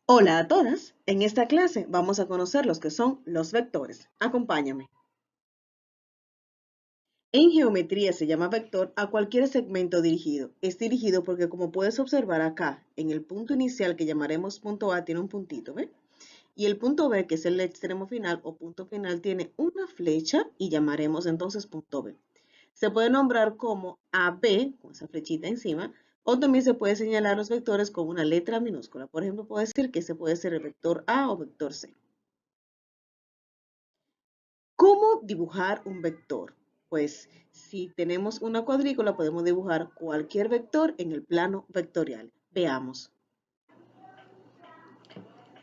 Hola a todas. En esta clase vamos a conocer los que son los vectores. Acompáñame. En geometría se llama vector a cualquier segmento dirigido. Es dirigido porque, como puedes observar acá, en el punto inicial que llamaremos punto A tiene un puntito, ¿ve? Y el punto B, que es el extremo final o punto final, tiene una flecha y llamaremos entonces punto B. Se puede nombrar como AB, con esa flechita encima, o también se puede señalar los vectores con una letra minúscula. Por ejemplo, puedo decir que ese puede ser el vector A o vector C. ¿Cómo dibujar un vector? Pues si tenemos una cuadrícula podemos dibujar cualquier vector en el plano vectorial. Veamos.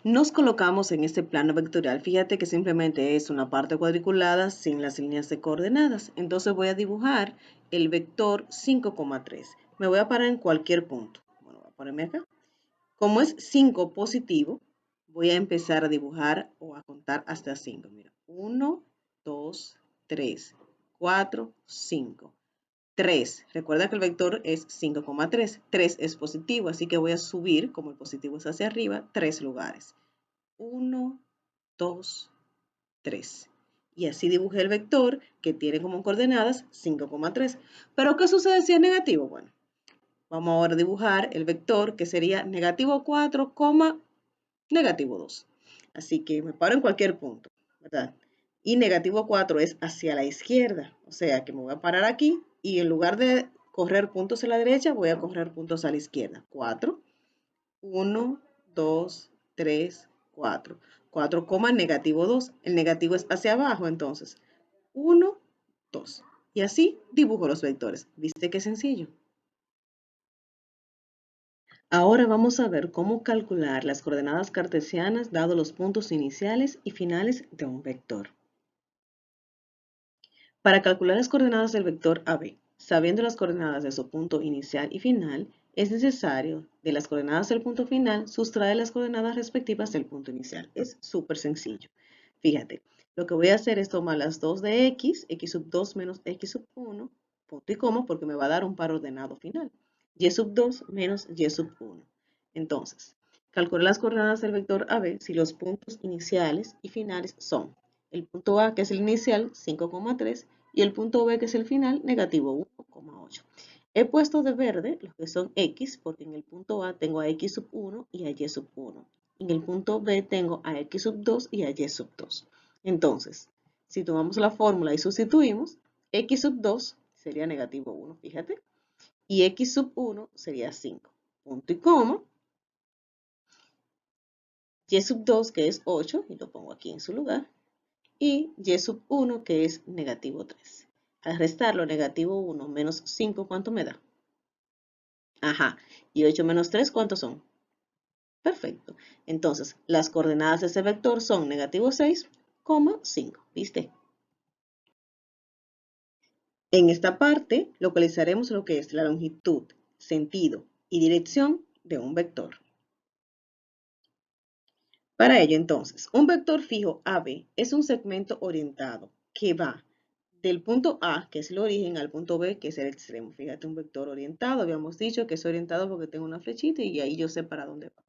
Nos colocamos en este plano vectorial. Fíjate que simplemente es una parte cuadriculada sin las líneas de coordenadas. Entonces voy a dibujar el vector 5,3. Me voy a parar en cualquier punto. Bueno, voy a ponerme acá. Como es 5 positivo, voy a empezar a dibujar o a contar hasta 5. Mira, 1, 2, 3, 4, 5. 3. Recuerda que el vector es 5,3. 3 es positivo, así que voy a subir, como el positivo es hacia arriba, 3 lugares. 1, 2, 3. Y así dibujé el vector que tiene como coordenadas 5,3. ¿Pero qué sucede si es negativo? Bueno, vamos ahora a dibujar el vector que sería negativo 4, negativo 2. Así que me paro en cualquier punto, ¿verdad? Y negativo 4 es hacia la izquierda, o sea que me voy a parar aquí y en lugar de correr puntos a la derecha, voy a correr puntos a la izquierda. 4, 1, 2, 3, 4. 4, negativo 2. El negativo es hacia abajo, entonces 1, 2. Y así dibujo los vectores. ¿Viste qué sencillo? Ahora vamos a ver cómo calcular las coordenadas cartesianas dado los puntos iniciales y finales de un vector. Para calcular las coordenadas del vector AB, sabiendo las coordenadas de su punto inicial y final, es necesario de las coordenadas del punto final sustraer las coordenadas respectivas del punto inicial. Es súper sencillo. Fíjate, lo que voy a hacer es tomar las 2 de x sub 2 menos x sub 1, punto y coma, porque me va a dar un par ordenado final. Y sub 2 menos y sub 1. Entonces, calcular las coordenadas del vector AB si los puntos iniciales y finales son el punto A, que es el inicial, 5,3, y el punto B, que es el final, negativo 1,8. He puesto de verde los que son x, porque en el punto A tengo a x sub 1 y a y sub 1. En el punto B tengo a x sub 2 y a y sub 2. Entonces, si tomamos la fórmula y sustituimos, x sub 2 sería negativo 1, fíjate, y x sub 1 sería 5. Punto y coma. Y sub 2, que es 8, y lo pongo aquí en su lugar, y y sub 1, que es negativo 3. Al restarlo, negativo 1 menos 5, ¿cuánto me da? Ajá, y 8 menos 3, ¿cuántos son? Perfecto. Entonces, las coordenadas de ese vector son negativo 6, 5, ¿viste? En esta parte, localizaremos lo que es la longitud, sentido y dirección de un vector. Para ello, entonces, un vector fijo AB es un segmento orientado que va del punto A, que es el origen, al punto B, que es el extremo. Fíjate, un vector orientado, habíamos dicho que es orientado porque tengo una flechita y ahí yo sé para dónde va.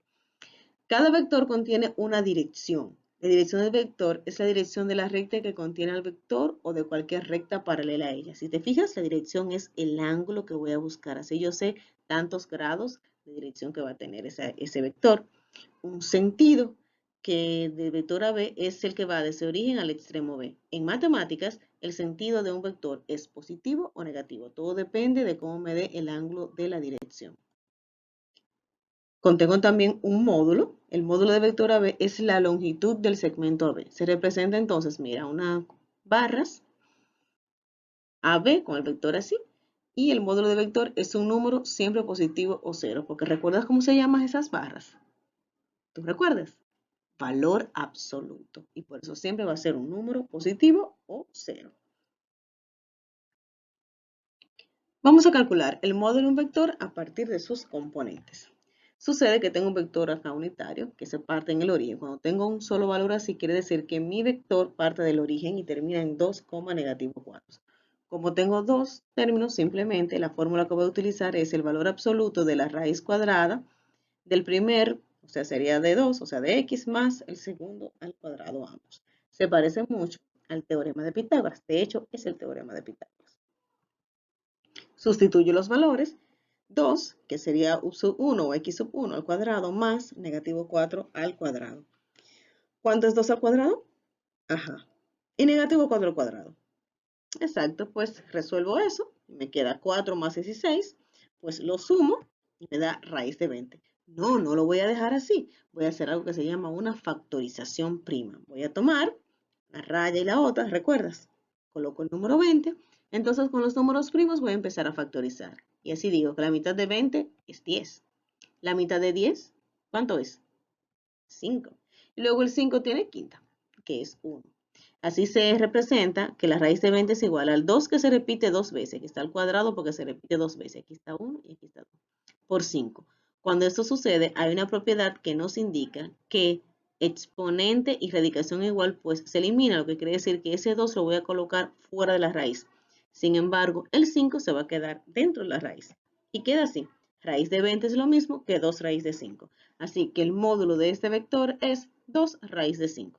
Cada vector contiene una dirección. La dirección del vector es la dirección de la recta que contiene al vector o de cualquier recta paralela a ella. Si te fijas, la dirección es el ángulo que voy a buscar. Así yo sé tantos grados de dirección que va a tener ese vector. Un sentido que del vector AB es el que va desde origen al extremo B. En matemáticas, el sentido de un vector es positivo o negativo. Todo depende de cómo me dé el ángulo de la dirección. Contengo también un módulo. El módulo de vector AB es la longitud del segmento AB. Se representa entonces, mira, unas barras AB con el vector así. Y el módulo de vector es un número siempre positivo o cero. Porque ¿recuerdas cómo se llaman esas barras? ¿Tú recuerdas? Valor absoluto. Y por eso siempre va a ser un número positivo o cero. Vamos a calcular el módulo de un vector a partir de sus componentes. Sucede que tengo un vector acá unitario que se parte en el origen. Cuando tengo un solo valor así, quiere decir que mi vector parte del origen y termina en 2, negativo 4. Como tengo dos términos, simplemente la fórmula que voy a utilizar es el valor absoluto de la raíz cuadrada del primer, O sea, sería de 2, o sea, de x más el segundo al cuadrado ambos. Se parece mucho al teorema de Pitágoras. De hecho, es el teorema de Pitágoras. Sustituyo los valores. 2, que sería u sub 1 o x sub 1 al cuadrado, más negativo 4 al cuadrado. ¿Cuánto es 2 al cuadrado? Ajá. Y negativo 4 al cuadrado. Exacto, pues resuelvo eso. Me queda 4 más 16. Pues lo sumo y me da raíz de 20. No, no lo voy a dejar así. Voy a hacer algo que se llama una factorización prima. Voy a tomar la raya y la otra, ¿recuerdas? Coloco el número 20. Entonces con los números primos voy a empezar a factorizar. Y así digo que la mitad de 20 es 10. La mitad de 10, ¿cuánto es? 5. Y luego el 5 tiene quinta, que es 1. Así se representa que la raíz de 20 es igual al 2 que se repite dos veces. Aquí está al cuadrado porque se repite dos veces. Aquí está 1 y aquí está 2. Por 5. Cuando esto sucede, hay una propiedad que nos indica que exponente y radicación igual, pues se elimina, lo que quiere decir que ese 2 lo voy a colocar fuera de la raíz. Sin embargo, el 5 se va a quedar dentro de la raíz. Y queda así. Raíz de 20 es lo mismo que 2 raíz de 5. Así que el módulo de este vector es 2 raíz de 5.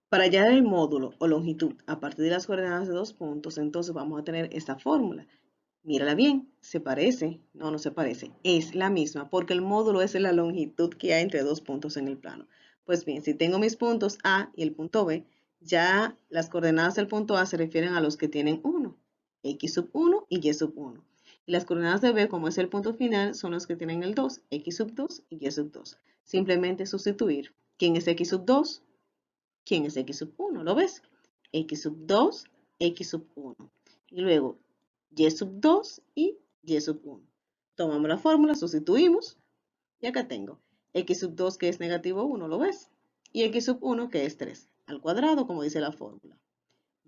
Para hallar el módulo o longitud a partir de las coordenadas de dos puntos, entonces vamos a tener esta fórmula. Mírala bien, ¿se parece? No, no se parece. Es la misma porque el módulo es la longitud que hay entre dos puntos en el plano. Pues bien, si tengo mis puntos A y el punto B, ya las coordenadas del punto A se refieren a los que tienen 1, x sub 1 y y sub 1. Y las coordenadas de B, como es el punto final, son los que tienen el 2, x sub 2 y y sub 2. Simplemente sustituir. ¿Quién es x sub 2? ¿Quién es x sub 1? ¿Lo ves? X sub 2, x sub 1. Y luego y sub 2 y y sub 1. Tomamos la fórmula, sustituimos. Y acá tengo x sub 2 que es negativo 1, ¿lo ves? Y x sub 1 que es 3 al cuadrado, como dice la fórmula.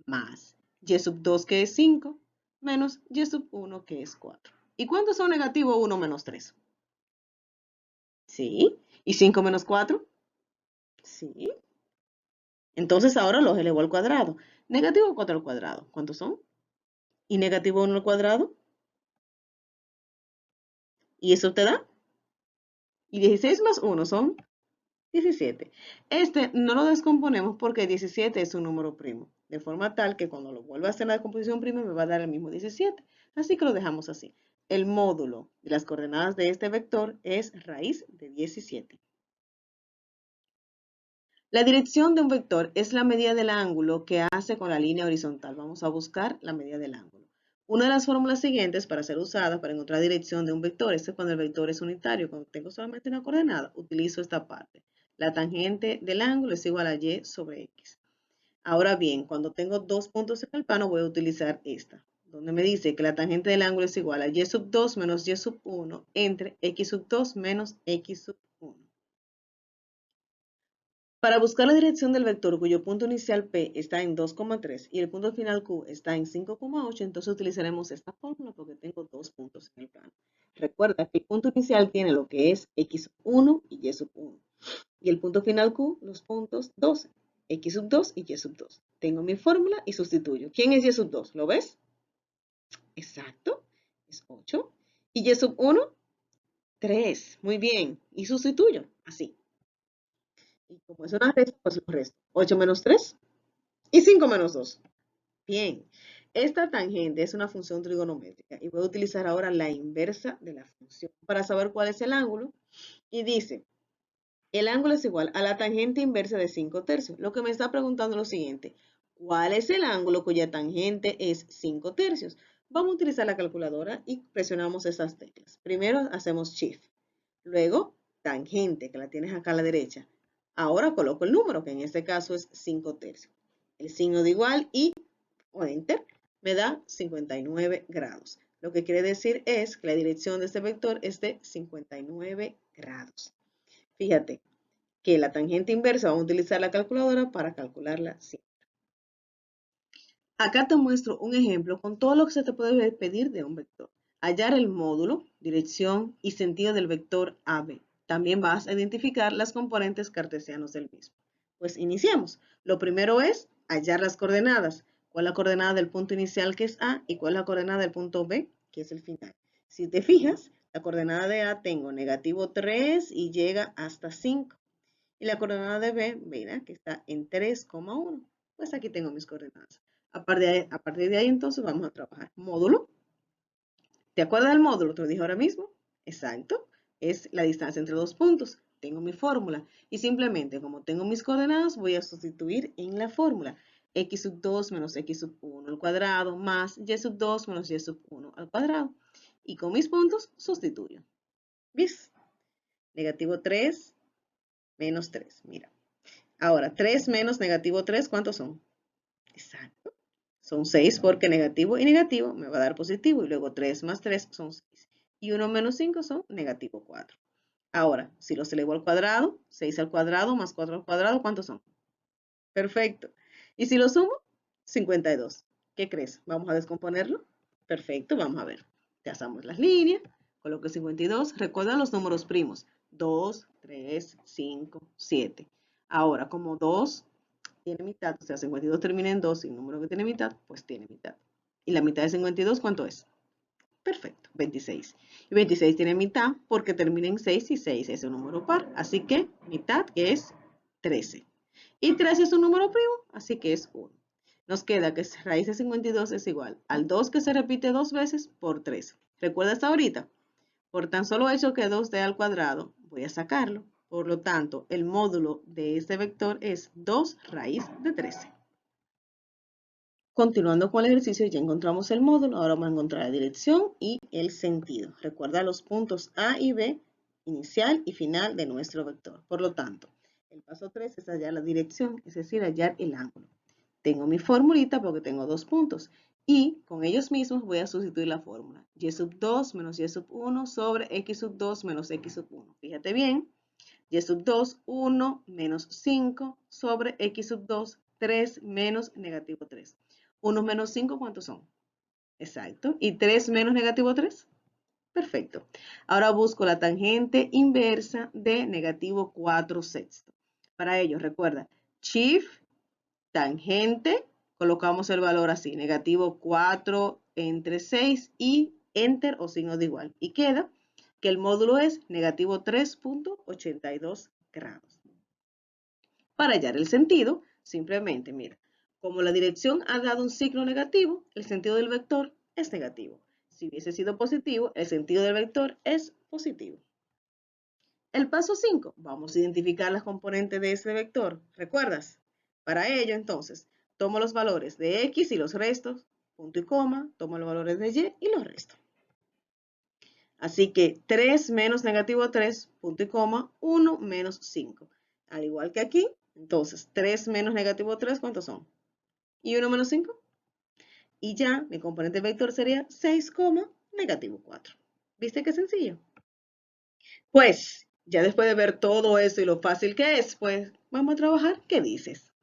Más y sub 2 que es 5, menos y sub 1 que es 4. ¿Y cuántos son negativo 1 menos 3? Sí. ¿Y 5 menos 4? Sí. Entonces ahora los elevo al cuadrado. Negativo 4 al cuadrado. ¿Cuántos son? Y negativo 1 al cuadrado. ¿Y eso te da? Y 16 más 1 son 17. Este no lo descomponemos porque 17 es un número primo. De forma tal que cuando lo vuelva a hacer la descomposición prima me va a dar el mismo 17. Así que lo dejamos así. El módulo de las coordenadas de este vector es raíz de 17. La dirección de un vector es la medida del ángulo que hace con la línea horizontal. Vamos a buscar la medida del ángulo. Una de las fórmulas siguientes para ser usada para encontrar dirección de un vector es cuando el vector es unitario. Cuando tengo solamente una coordenada, utilizo esta parte. La tangente del ángulo es igual a y sobre x. Ahora bien, cuando tengo dos puntos en el plano, voy a utilizar esta, donde me dice que la tangente del ángulo es igual a y sub 2 menos y sub 1 entre x sub 2 menos x sub 1. Para buscar la dirección del vector cuyo punto inicial P está en 2,3 y el punto final Q está en 5,8, entonces utilizaremos esta fórmula porque tengo dos puntos en el plano. Recuerda que el punto inicial tiene lo que es x1 y y sub 1. Y el punto final Q, los puntos 12, x sub 2 y y sub 2. Tengo mi fórmula y sustituyo. ¿Quién es y sub 2? ¿Lo ves? Exacto, es 8. ¿Y y sub 1? 3. Muy bien. Y sustituyo, así. Y como es una resta, pues lo resto. 8 menos 3 y 5 menos 2. Bien, esta tangente es una función trigonométrica y voy a utilizar ahora la inversa de la función para saber cuál es el ángulo. Y dice, el ángulo es igual a la tangente inversa de 5 tercios. Lo que me está preguntando es lo siguiente, ¿cuál es el ángulo cuya tangente es 5 tercios? Vamos a utilizar la calculadora y presionamos esas teclas. Primero hacemos Shift, luego tangente, que la tienes acá a la derecha. Ahora coloco el número, que en este caso es 5 tercios. El signo de igual y o Enter me da 59 grados. Lo que quiere decir es que la dirección de este vector es de 59 grados. Fíjate que la tangente inversa vamos a utilizar la calculadora para calcularla siempre. Acá te muestro un ejemplo con todo lo que se te puede pedir de un vector. Hallar el módulo, dirección y sentido del vector AB. También vas a identificar las componentes cartesianos del mismo. Pues iniciamos. Lo primero es hallar las coordenadas. ¿Cuál es la coordenada del punto inicial que es A y cuál es la coordenada del punto B que es el final? Si te fijas, La coordenada de A tengo negativo 3 y llega hasta 5. Y la coordenada de B, mira, que está en 3,1. Pues aquí tengo mis coordenadas. A partir de ahí, entonces, vamos a trabajar. Módulo. ¿Te acuerdas del módulo? Te lo dije ahora mismo. Exacto. Es la distancia entre dos puntos. Tengo mi fórmula. Y simplemente, como tengo mis coordenadas, voy a sustituir en la fórmula. X sub 2 menos X sub 1 al cuadrado más Y sub 2 menos Y sub 1 al cuadrado. Y con mis puntos sustituyo. ¿Ves? Negativo 3 menos 3. Mira. Ahora, 3 menos negativo 3, ¿cuántos son? Exacto. Son 6 porque negativo y negativo me va a dar positivo. Y luego 3 más 3 son 6. Y 1 menos 5 son negativo 4. Ahora, si los elevo al cuadrado, 6 al cuadrado más 4 al cuadrado, ¿cuántos son? Perfecto. Y si lo sumo, 52. ¿Qué crees? ¿Vamos a descomponerlo? Perfecto, vamos a ver. Trazamos las líneas, coloco 52. Recuerda los números primos. 2, 3, 5, 7. Ahora, como 2 tiene mitad, o sea, 52 termina en 2 y el número que tiene mitad, pues tiene mitad. ¿Y la mitad de 52 cuánto es? Perfecto, 26. Y 26 tiene mitad porque termina en 6 y 6 es un número par. Así que mitad es 13. Y 13 es un número primo, así que es 1. Nos queda que raíz de 52 es igual al 2 que se repite dos veces por 13. ¿Recuerda hasta ahorita? Por tan solo hecho que 2 dé al cuadrado, voy a sacarlo. Por lo tanto, el módulo de este vector es 2 raíz de 13. Continuando con el ejercicio, ya encontramos el módulo. Ahora vamos a encontrar la dirección y el sentido. Recuerda los puntos A y B, inicial y final de nuestro vector. Por lo tanto, el paso 3 es hallar la dirección, es decir, hallar el ángulo. Tengo mi formulita porque tengo dos puntos. Y con ellos mismos voy a sustituir la fórmula. Y sub 2 menos Y sub 1 sobre X sub 2 menos X sub 1. Fíjate bien. Y sub 2, 1 menos 5 sobre X sub 2, 3 menos negativo 3. 1 menos 5, ¿cuántos son? Exacto. ¿Y 3 menos negativo 3? Perfecto. Ahora busco la tangente inversa de negativo 4 sextos. Para ello, recuerda, shift, tangente, colocamos el valor así, negativo 4 entre 6 y enter o signo de igual. Y queda que el módulo es negativo 3,82 grados. Para hallar el sentido, simplemente mira, como la dirección ha dado un signo negativo, el sentido del vector es negativo. Si hubiese sido positivo, el sentido del vector es positivo. El paso 5, vamos a identificar las componentes de ese vector. ¿Recuerdas? Para ello, entonces, tomo los valores de X y los restos, punto y coma, tomo los valores de Y y los resto. Así que 3 menos negativo 3, punto y coma, 1 menos 5. Al igual que aquí, entonces 3 menos negativo 3, ¿cuántos son? ¿Y 1 menos 5? Y ya mi componente vector sería 6, negativo 4. ¿Viste qué sencillo? Pues, ya después de ver todo eso y lo fácil que es, pues vamos a trabajar. ¿Qué dices?